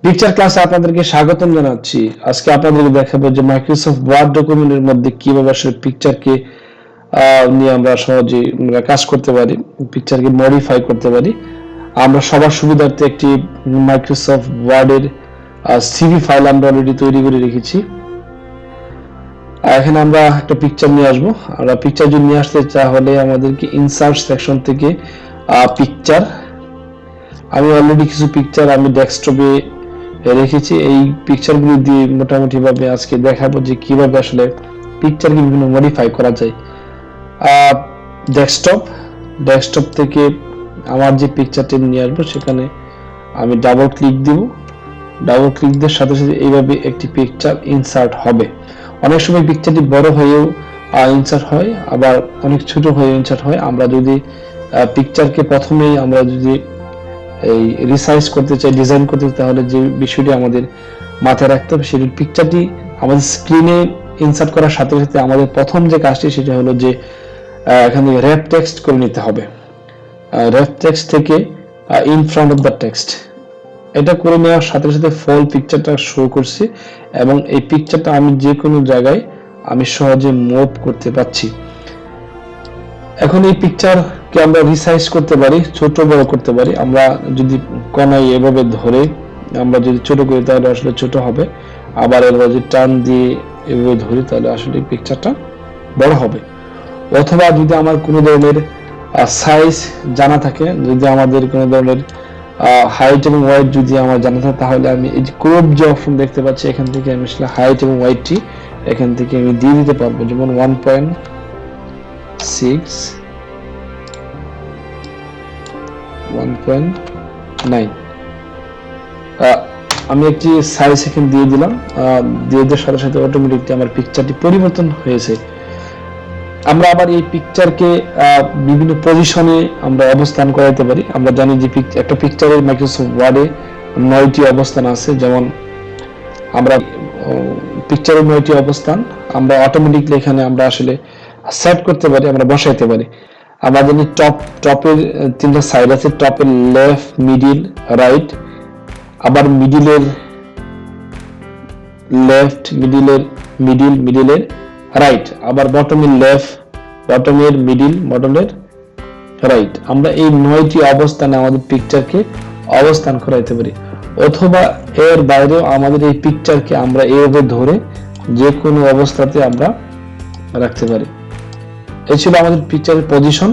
Picture ক্লাসে আপনাদেরকে স্বাগতম জানাচ্ছি। আজকে আপনাদেরকে দেখাবো যে মাইক্রোসফট ওয়ার্ড ডকুমেন্টের মধ্যে কিভাবে আসলে পিকচারকে নিয়ে আমরা সহজে কাজ করতে পারি, পিকচারকে মডিফাই করতে পারি। আমরা সবার সুবিধার্থে একটি মাইক্রোসফট ওয়ার্ডের সিভি ফাইল আমরা অলরেডি তৈরি করে রেখেছি। এখানে আমরা একটা পিকচার নিয়ে আসবো। আমরা পিকচার যদি নিয়ে আসতে তাহলে আমাদেরকে ইনসার্ট সেকশন থেকে পিকচার, আমি অলরেডি কিছু পিকচার আমি ডেস্কটপে রেখেছি। এই পিকচারগুলো দিয়ে মোটামুটি ভাবে আজকে দেখাবো যে কিভাবে আসলে পিকচারকে বিভিন্ন মডিফাই করা যায়। ডেস্কটপ থেকে আমার যে পিকচারটি নিয়ে আসবো সেখানে আমি ডাবল ক্লিক দিব। ডাবল ক্লিক দেওয়ার সাথে সাথে এইভাবে একটি পিকচার ইনসার্ট হবে। অনেক সময় পিকচারটি বড় হয়েও ইনসার্ট হয়, আবার অনেক ছোট হয়ে ইনসার্ট হয়। আমরা যদি পিকচারকে প্রথমেই আমরা যদি এই রিসাইজ করতে চাই, ডিজাইন করতে চাই, তাহলে যে বিষয়টি আমাদের মাথায় রাখতে হবে সেটি পিকচারটি আমাদের স্ক্রিনে ইনসার্ট করার সাথে সাথে আমাদের প্রথম যে কাজটি সেটা হলো যে এখান থেকে র্যাপ টেক্সট করে নিতে হবে। র্যাপ টেক্সট থেকে in front of the text, এটা করে নেওয়ার সাথে সাথে ফুল পিকচারটা শো করছে এবং এই পিকচারটা আমি যে কোনো জায়গায় আমি সহজে মুভ করতে পারছি। এখন এই পিকচারকে আমরা রিসাইজ করতে পারি, ছোট বড় করতে পারি। আমরা যদি কোনায় এভাবে ধরে আমরা যদি ছোট করি তাহলে আসলে ছোট হবে, আবার এভাবে যদি টান দিয়ে এভাবে ধরি তাহলে আসলে পিকচারটা বড় হবে। অথবা যদি আমার কোনো ধরনের সাইজ জানা থাকে, যদি আমাদের কোনো ধরনের হাইট এবং ওয়েট যদি আমার জানা থাকে, তাহলে আমি এই যে ক্রপ যে অপশন দেখতে পাচ্ছি এখান থেকে আমি আসলে হাইট এবং ওয়েটটি এখান থেকে আমি দিয়ে দিতে পারবো। যেমন 1.9 আমি একটি সাইজ এখানে দিয়ে দিলাম। দিয়ে দেওয়ার সাথে সাথে অটোমেটিকলি আমার পিকচারটি পরিবর্তন হয়েছে। আমরা আবার এই পিকচারকে বিভিন্ন পজিশনে আমরা অবস্থান করাতে পারি। আমরা জানি যে একটা পিকচারের মাইক্রোসফট ওয়ার্ডে 9টি অবস্থান আছে। যেমন আমরা পিকচারের 9টি অবস্থান আমরা অটোমেটিকলি এখানে আমরা আসলে সেট করতে পারি, আমরা বসাইতে পারি। আমরা জানি টপের 3টা সাইড আছে, টপের লেফট, মিডিল, রাইট, আবার মিডিলের লেফট, মিডিলের রাইট, আবার বটমের লেফট, বটমের মিডিল, বটমের রাইট। আমরা এই 9টি অবস্থানে আমাদের পিকচারকে অবস্থান করাইতে পারি। অথবা এর বাইরেও আমাদের এই পিকচারকে আমরা এইভাবে ধরে যে কোনো অবস্থাতে আমরা রাখতে পারি। এই ছিল আমাদের পিকচারের পজিশন।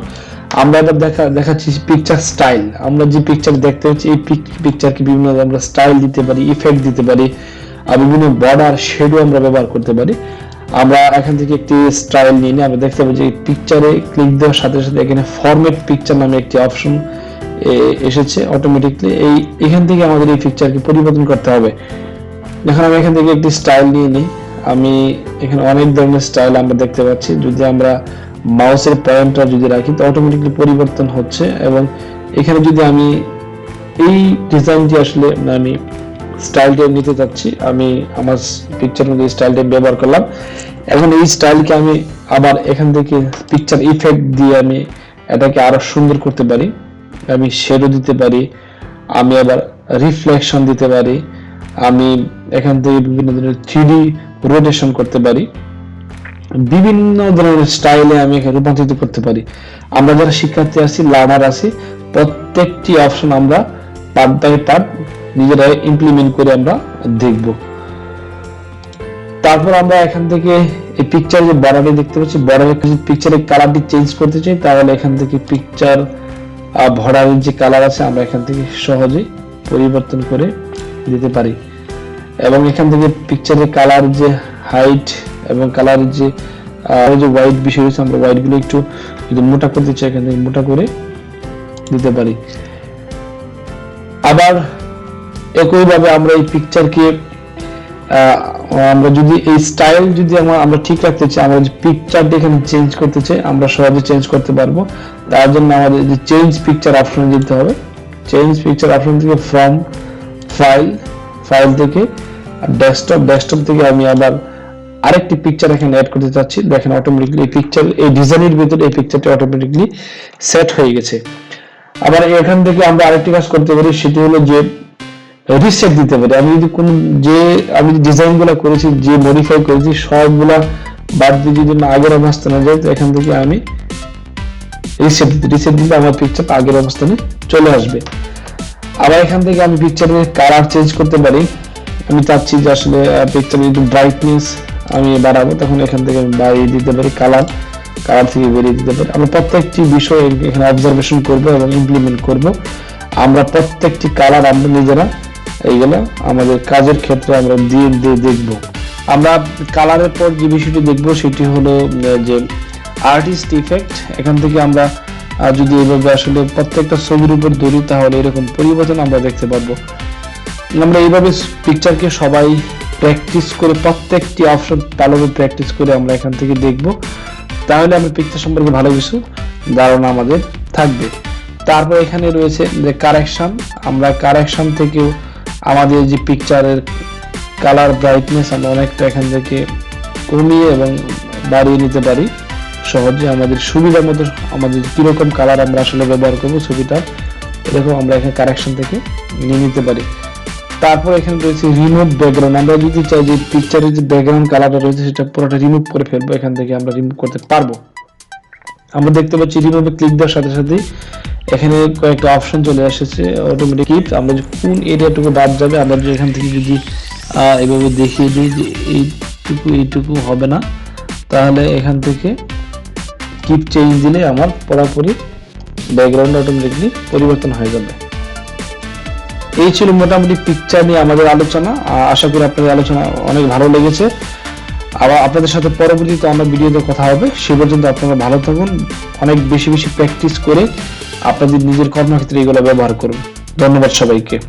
আমরা এবার দেখাচ্ছি পিকচার স্টাইল। আমরা যে পিকচার দেখতে পাচ্ছি এই পিকচারকে বিভিন্ন আমরা স্টাইল দিতে পারি, ইফেক্ট দিতে পারি, আর বিভিন্ন বর্ডার শেডো আমরা ব্যবহার করতে পারি। আমরা এখান থেকে একটি স্টাইল নিয়ে নিই। আমরা দেখতে পাবো যে পিকচারে ক্লিক দেওয়ার সাথে সাথে এখানে ফরম্যাট পিকচার নামে একটি অপশন এসেছে অটোমেটিকলি। এখান থেকে আমাদের এই পিকচারকে পরিবর্তন করতে হবে। এখন আমি এখান থেকে একটি স্টাইল নিয়ে নিই। আমি এখানে অনেক ধরনের স্টাইল আমরা দেখতে পাচ্ছি। যদি আমরা মাউসের পয়েন্টার যদি রাখি তো অটোমেটিকলি পরিবর্তন হচ্ছে। এবং এখানে যদি আমি এই ডিজাইনটি আসলে আমি স্টাইলটা নিতে চাচ্ছি, আমি আমার পিকচারের মধ্যে স্টাইলটা ব্যবহার করলাম। এখন এই স্টাইলকে আমি আবার এখান থেকে পিকচার ইফেক্ট দিয়ে আমি এটাকে আরো সুন্দর করতে পারি। আমি শেডো দিতে পারি, আমি আবার রিফ্লেকশন দিতে পারি, আমি এখান থেকে বিভিন্ন ধরনের 3D রোটেশন করতে পারি, বিভিন্ন ধরনের স্টাইলে আমি এখানে রূপান্তরিত করতে পারি। আমরা যারা শিক্ষার্থী আছি, লার্নার আছি, প্রত্যেকটি অপশন আমরা পার্ট বাই পার্ট নিজেরা ইমপ্লিমেন্ট করে আমরা দেখব। তারপর আমরা এখান থেকে এই পিকচার যে বর্ডারটি দেখতে পাচ্ছি, বর্ডারের পিকচারের কালারটি চেঞ্জ করতে চাই, তাহলে এখান থেকে পিকচার বর্ডারের যে কালার আছে আমরা এখান থেকে সহজেই পরিবর্তন করে দিতে পারি। এবং এখান থেকে পিকচারের কালার যে হাইট এবং কালারের যে হোয়াইট বিষয় রয়েছে, আমরা হোয়াইট গুলো একটু যদি মোটা করতে চাই এখান থেকে মোটা করে দিতে পারি। আবার একইভাবে আমরা এই পিকচারকে আমরা যদি এই স্টাইল যদি আমরা ঠিক রাখতে চাই, আমরা যে পিকচারটা এখানে চেঞ্জ করতে চাই আমরা সহজে চেঞ্জ করতে পারবো। তার জন্য আমাদের যে চেঞ্জ পিকচার অপশনে যেতে হবে। চেঞ্জ পিকচার অপশন থেকে ফ্রম ফাইল থেকে ডেস্কটপ থেকে আমি আবার আরেকটি পিকচার এখানে অ্যাড করতে চাচ্ছি। দেখেন অটোমেটিকলি এই পিকচার এই ডিজাইনের ভিতরে এই পিকচারটা অটোমেটিকলি সেট হয়ে গেছে। আবার এখান থেকে আমরা আরেকটি কাজ করতে পারি, সেটি হলো যে রিসেট দিতে পারি। আমি যদি কোন যে আমি ডিজাইনগুলো করেছি, যে মডিফাই করেছি সবগুলা বাদ দিয়ে যদি আমি আগের অবস্থানে যাই, তো এখান থেকে আমি রিসেট দিলে আমার পিকচার আগের অবস্থানে চলে আসবে। আবার এখান থেকে আমি পিকচারের কালার চেঞ্জ করতে পারি। আমি চাচ্ছি যে আসলে পিকচারের একটু ব্রাইটনেস আমি বাড়াবো, তখন এখান থেকে আমি বাড়িয়ে দিতে পারি, কালার থেকে বেরিয়ে দিতে পারি। আমরা প্রত্যেকটি বিষয় এখানে অবজারভেশন করব এবং ইমপ্লিমেন্ট করব। আমরা প্রত্যেকটি কালার আমরা নিজেরা এইগুলা আমাদের কাজের ক্ষেত্রে আমরা দিয়ে দেখব। আমরা কালারের পর যে বিষয়টি দেখব সেটি হলো যে আর্টিস্ট ইফেক্ট। এখান থেকে আমরা যদি এইভাবে আসলে প্রত্যেকটা ছবির উপর ধরি, তাহলে এরকম পরিবর্তন আমরা দেখতে পারবো। আমরা এইভাবে পিকচারকে সবাই প্র্যাকটিস করে, প্রত্যেকটি অপশন ভালোভাবে প্র্যাকটিস করে আমরা এখান থেকে দেখব, তাহলে আমরা পিকচার সম্পর্কে ভালো কিছু ধারণা আমাদের থাকবে। তারপর এখানে রয়েছে যে কারেকশন। আমরা কারেকশন থেকেও আমাদের যে পিকচারের কালার ব্রাইটনেস আমরা অনেকটা এখান থেকে কমিয়ে এবং বাড়িয়ে নিতে পারি সহজে, আমাদের সুবিধা মতো আমাদের কিরকম কালার আমরা আসলে ব্যবহার করবো ছবিটা, এরকম আমরা এখানে কারেকশন থেকে নিয়ে নিতে পারি। তারপর এখানে রয়েছে রিমুভ ব্যাকগ্রাউন্ড। আমরা যদি চাই যে পিকচারের যে ব্যাকগ্রাউন্ড কালারটা রয়েছে সেটা পুরোটা রিমুভ করে ফেলবো, এখান থেকে আমরা রিমুভ করতে পারবো। আমরা দেখতে পাচ্ছি রিমুভে ক্লিক দেওয়ার সাথে সাথে এখানে কয়েকটা অপশন চলে এসেছে অটোমেটিক কিপ। আমরা যে কোন এরিয়াটুকু বাদ যাবে, আমরা যদি এখান থেকে যদি এইভাবে দেখিয়ে দিই যে এইটুকু হবে না, তাহলে এখান থেকে কিপ চেঞ্জ দিলে আমার পুরোপুরি ব্যাকগ্রাউন্ড অটোমেটিকলি পরিবর্তন হয়ে যাবে। এই ছিল মোটামুটি পিকচার নিয়ে আমাদের আলোচনা। আশা করি আপনাদের আলোচনা অনেক ভালো লেগেছে। আবার আপনাদের সাথে পরবর্তীতে আমরা ভিডিওতে কথা হবে। সে পর্যন্ত আপনারা ভালো থাকুন, অনেক বেশি বেশি প্র্যাকটিস করে আপনাদের নিজের কর্মক্ষেত্রে এগুলো ব্যবহার করুন। ধন্যবাদ সবাইকে।